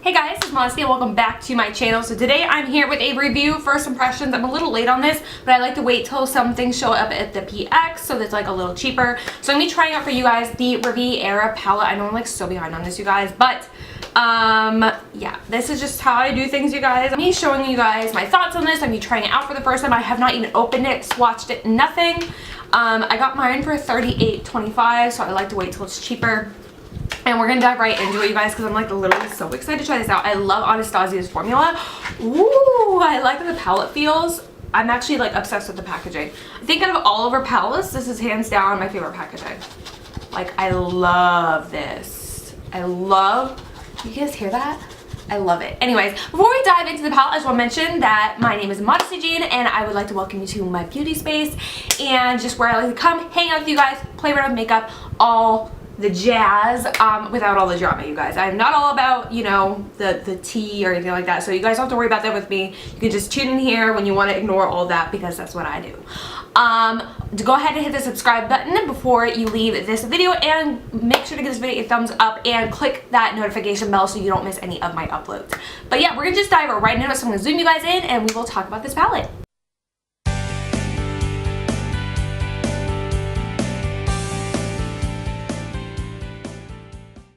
Hey guys, it's Modesty and welcome back to my channel. So today I'm here with a review, first impressions. I'm a little late on this, but I like to wait till some things show up at the PX so that's like a little cheaper. So I'm going to be trying out for you guys the Riviera palette. I know I'm like so behind on this, you guys, but yeah, this is just how I do things, you guys. I'm showing you guys my thoughts on this. I'm going to be trying it out for the first time. I have not even opened it, swatched it, nothing. I got mine for $38.25, so I like to wait till it's cheaper. And we're gonna dive right into it, you guys, because I'm like literally so excited to try this out. I love Anastasia's formula. Ooh, I like how the palette feels. I'm actually like obsessed with the packaging. I think out of all of her palettes, this is hands down my favorite packaging. Like, I love this. You guys hear that? I love it. Anyways, before we dive into the palette, I just want to mention that my name is Modesty Jean, and I would like to welcome you to my beauty space and just where I like to come, hang out with you guys, play around with makeup, all the jazz, without all the drama, you guys. I'm not all about, you know, the tea or anything like that, so you guys don't have to worry about that with me. You can just tune in here when you want to ignore all that, because that's what I do. To go ahead and hit the subscribe button before you leave this video, and make sure to give this video a thumbs up and click that notification bell so you don't miss any of my uploads. But yeah, we're gonna just dive right into it, so I'm gonna zoom you guys in and we will talk about this palette.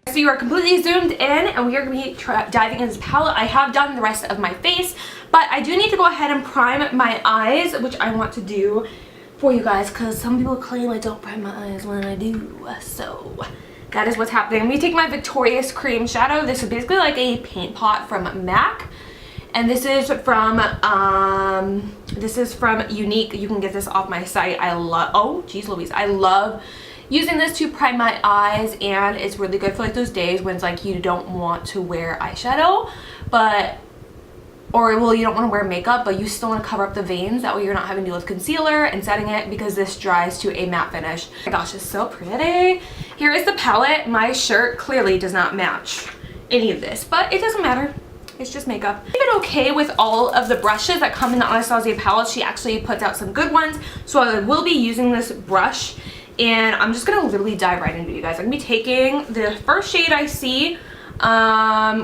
So you are completely zoomed in, and we are going to be diving into this palette. I have done the rest of my face, but I do need to go ahead and prime my eyes, which I want to do for you guys, because some people claim I don't prime my eyes when I do. So that is what's happening. I'm going to take my Victorious Cream Shadow. This is basically like a paint pot from MAC. And this is from Younique. You can get this off my site. I love, oh geez Louise, I love using this to prime my eyes, and it's really good for like those days when it's like you don't want to wear eyeshadow, or you don't want to wear makeup, but you still want to cover up the veins. That way you're not having to deal with concealer and setting it, because this dries to a matte finish. Oh my gosh, it's so pretty. Here is the palette. My shirt clearly does not match any of this, but it doesn't matter. It's just makeup. I've been okay with all of the brushes that come in the Anastasia palette. She actually puts out some good ones, so I will be using this brush. And I'm just gonna literally dive right into it, you guys. I'm gonna be taking the first shade I see,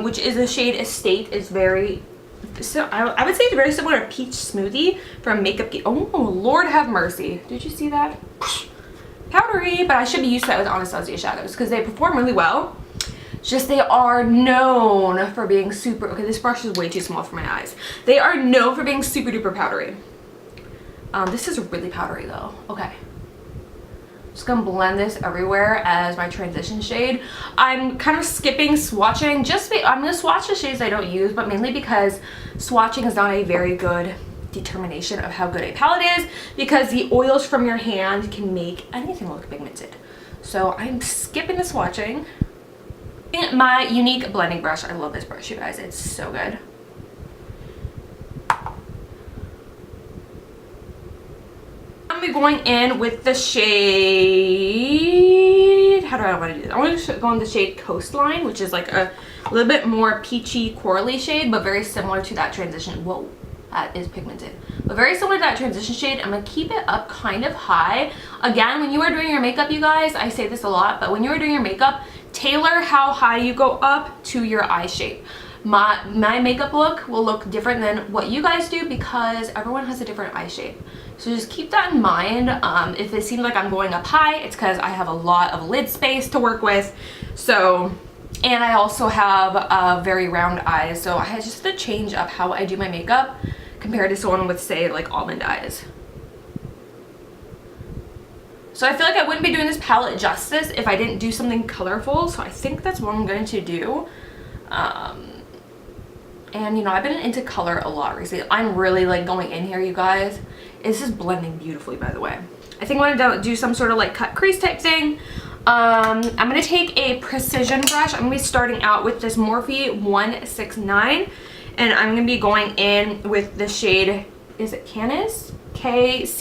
which is the shade Estate. It's very, so I would say it's very similar to Peach Smoothie from Makeup Geek. Oh, Lord have mercy. Did you see that? Powdery, but I should be used to that with Anastasia shadows because they perform really well. Just they are known for being super, okay, this brush is way too small for my eyes. They are known for being super duper powdery. This is really powdery though. Okay. Just gonna blend this everywhere as my transition shade. I'm kind of skipping swatching. I'm gonna swatch the shades I don't use, but mainly because swatching is not a very good determination of how good a palette is, because the oils from your hand can make anything look pigmented. So I'm skipping the swatching. My Younique blending brush. I love this brush, you guys. It's so good. I'm going in with the shade, how do I want to do this? I want to go in the shade Coastline, which is like a little bit more peachy corally shade, but very similar to that transition. Whoa, that is pigmented. But very similar to that transition shade. I'm going to keep it up kind of high. Again, when you are doing your makeup, you guys, I say this a lot, but when you are doing your makeup, tailor how high you go up to your eye shape. My makeup look will look different than what you guys do, because everyone has a different eye shape. So just keep that in mind. If it seems like I'm going up high, it's because I have a lot of lid space to work with. So, and I also have very round eyes. So I just have to change up how I do my makeup compared to someone with, say, like almond eyes. So I feel like I wouldn't be doing this palette justice if I didn't do something colorful. So I think that's what I'm going to do. And you know, I've been into color a lot recently. I'm really like going in here, you guys. This is blending beautifully, by the way. I think I'm gonna do some sort of like cut crease type thing. I'm gonna take a precision brush. I'm gonna be starting out with this Morphe 169, and I'm gonna be going in with the shade, is it Cannes? Cannes.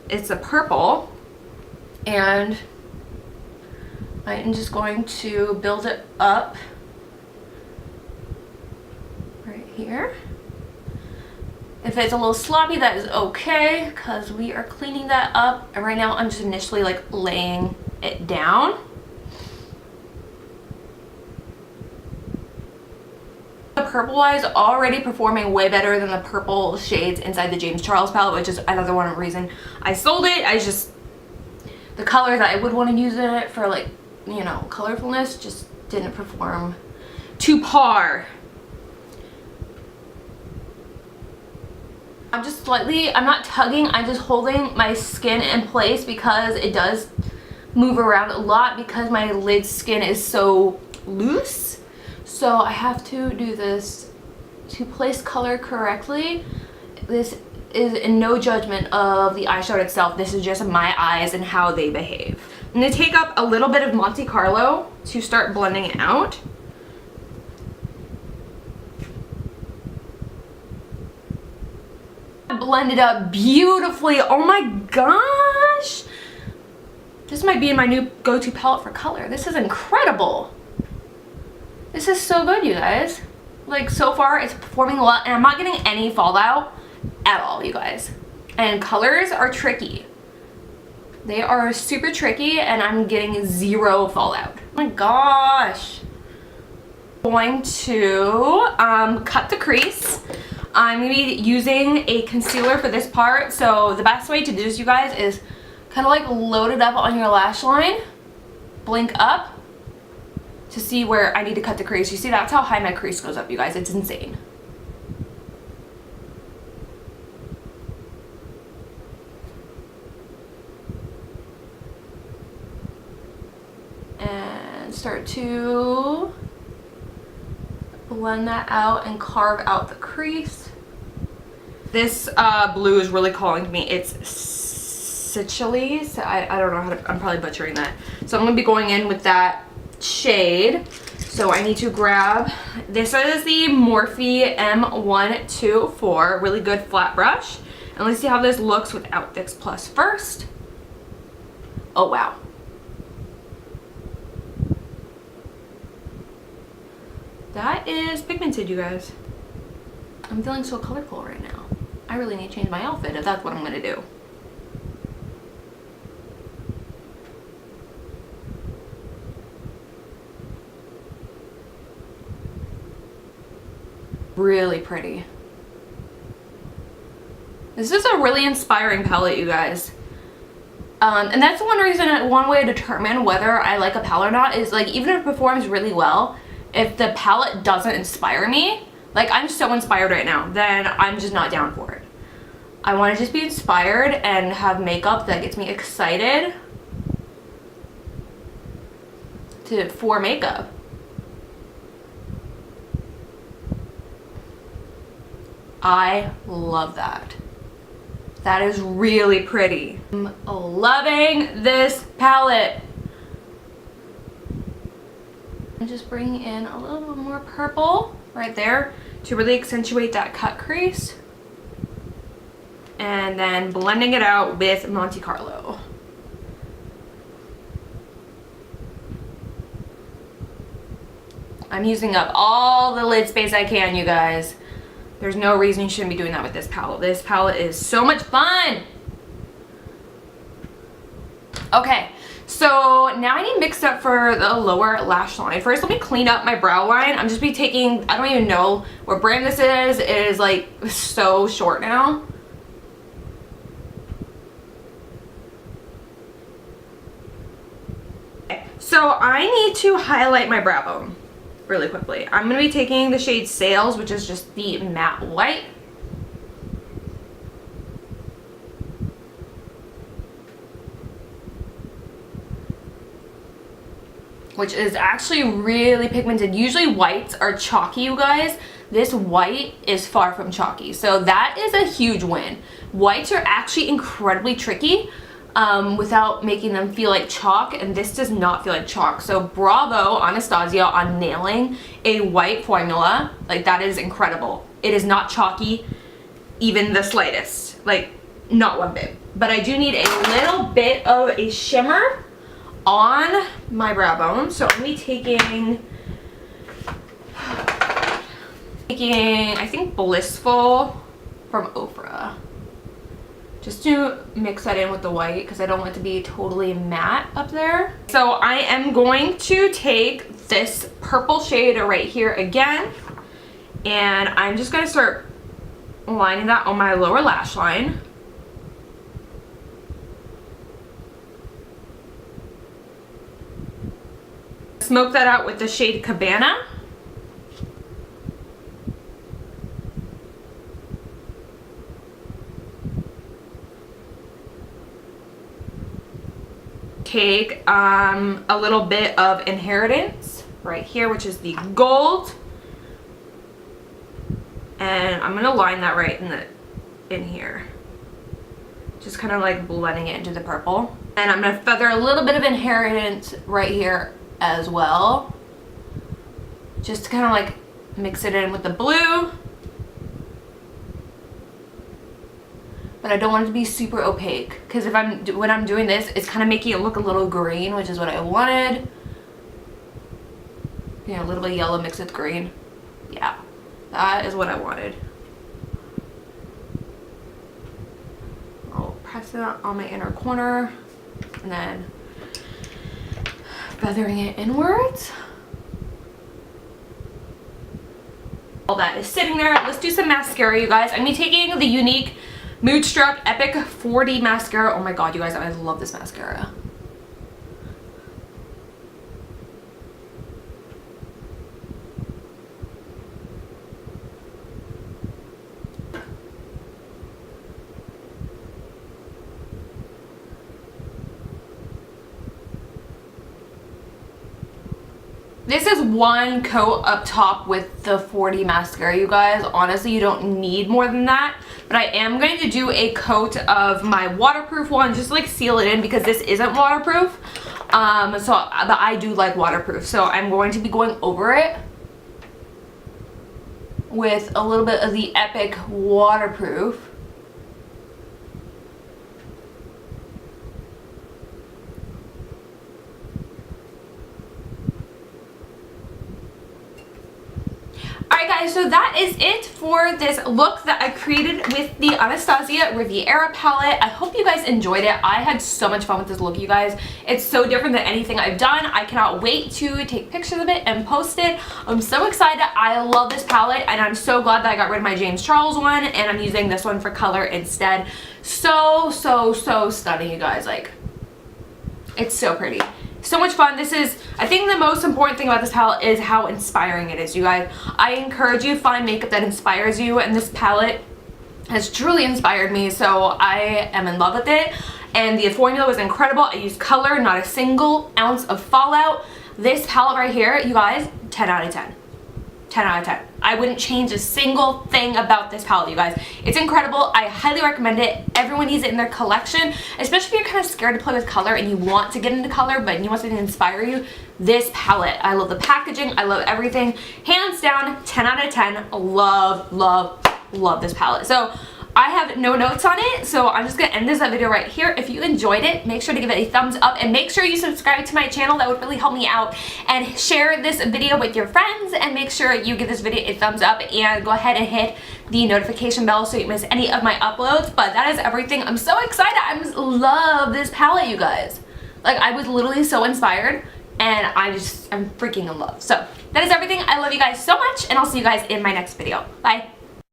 It's a purple, and I'm just going to build it up right here. If it's a little sloppy, that is okay, because we are cleaning that up. And right now I'm just initially like laying it down. purple wise already performing way better than the purple shades inside the James Charles palette, which is another one reason I sold it. The colors that I would want to use in it for, like, you know, colorfulness just didn't perform to par. I'm not tugging, I'm just holding my skin in place because it does move around a lot because my lid skin is so loose. So I have to do this to place color correctly. This is in no judgment of the eyeshadow itself. This is just my eyes and how they behave. I'm going to take up a little bit of Monte Carlo to start blending it out. Blended up beautifully. Oh my gosh, this might be my new go-to palette for color. This is incredible. This is so good, you guys. Like, so far it's performing a lot and I'm not getting any fallout at all, you guys. And colors are tricky. They are super tricky and I'm getting zero fallout. Oh my gosh. I'm going to cut the crease. I'm going to be using a concealer for this part. So the best way to do this, you guys, is kind of like load it up on your lash line, blink up to see where I need to cut the crease. You see, that's how high my crease goes up, you guys. It's insane. And start to blend that out and carve out the crease. This blue is really calling to me. It's Sicily. So I don't know how to, I'm probably butchering that. So I'm going to be going in with that shade. So I need to grab, this is the Morphe M124, really good flat brush. And let's see how this looks without Fix Plus first. Oh wow. That is pigmented, you guys. I'm feeling so colorful right now. I really need to change my outfit if that's what I'm gonna do. Really pretty. This is a really inspiring palette, you guys. And that's one reason, one way to determine whether I like a palette or not is, like, even if it performs really well, if the palette doesn't inspire me, like, I'm so inspired right now, then I'm just not down for it. I want to just be inspired and have makeup that gets me excited for makeup. I love that. That is really pretty. I'm loving this palette. I'm just bringing in a little bit more purple right there to really accentuate that cut crease. And then blending it out with Monte Carlo. I'm using up all the lid space I can, you guys. There's no reason you shouldn't be doing that with this palette. This palette is so much fun. Okay, so now I need mixed up for the lower lash line. First, let me clean up my brow line. I'm just be taking, I don't even know what brand this is. It is like so short now. Okay, so I need to highlight my brow bone really quickly. I'm going to be taking the shade Sales, which is just the matte white. Which is actually really pigmented. Usually whites are chalky, you guys. This white is far from chalky. So that is a huge win. Whites are actually incredibly tricky without making them feel like chalk, and this does not feel like chalk. So bravo Anastasia on nailing a white formula. Like, that is incredible. It is not chalky even the slightest, like not one bit. But I do need a little bit of a shimmer on my brow bone. So I'm gonna be taking I think Blissful from Ofra, just to mix that in with the white because I don't want it to be totally matte up there. So I am going to take this purple shade right here again, And I'm just going to start lining that on my lower lash line. Smoke that out with the shade Cabana. Take a little bit of Inheritance right here, which is the gold, and I'm gonna line that right in here, just kind of like blending it into the purple. And I'm gonna feather a little bit of Inheritance right here as well, just to kind of like mix it in with the blue. But I don't want it to be super opaque, because when I'm doing this, it's kind of making it look a little green, which is what I wanted. Yeah, a little bit of yellow mixed with green. Yeah, that is what I wanted. I'll press it on my inner corner and then feathering it inwards. All that is sitting there. Let's do some mascara, you guys. I'm gonna be taking the Younique Moodstruck Epic 4D mascara. Oh my god, you guys, I love this mascara. This is one coat up top with the 4D mascara, you guys. Honestly, you don't need more than that. But I am going to do a coat of my waterproof one, just like seal it in, because this isn't waterproof. But I do like waterproof. So I'm going to be going over it with a little bit of the Epic waterproof. Alright guys, so that is it for this look that I created with the Anastasia Riviera palette. I hope you guys enjoyed it. I had so much fun with this look, you guys. It's so different than anything I've done. I cannot wait to take pictures of it and post it. I'm so excited. I love this palette, and I'm so glad that I got rid of my James Charles one, and I'm using this one for color instead. So stunning, you guys. Like, it's so pretty. So much fun. This is, I think the most important thing about this palette is how inspiring it is, you guys. I encourage you to find makeup that inspires you, and this palette has truly inspired me, so I am in love with it. And the formula was incredible. I used color, not a single ounce of fallout. This palette right here, you guys, 10 out of 10. 10 out of 10. I wouldn't change a single thing about this palette, you guys. It's incredible. I highly recommend it. Everyone needs it in their collection, especially if you're kind of scared to play with color and you want to get into color, but you want something to inspire you. This palette, I love the packaging. I love everything. Hands down, 10 out of 10. Love this palette. So I have no notes on it, so I'm just gonna end this video right here. If you enjoyed it, make sure to give it a thumbs up, and make sure you subscribe to my channel. That would really help me out. And share this video with your friends, and make sure you give this video a thumbs up, and go ahead and hit the notification bell so you don't miss any of my uploads. But that is everything. I'm so excited. I just love this palette, you guys. Like, I was literally so inspired, and I'm freaking in love. So that is everything. I love you guys so much, and I'll see you guys in my next video. Bye.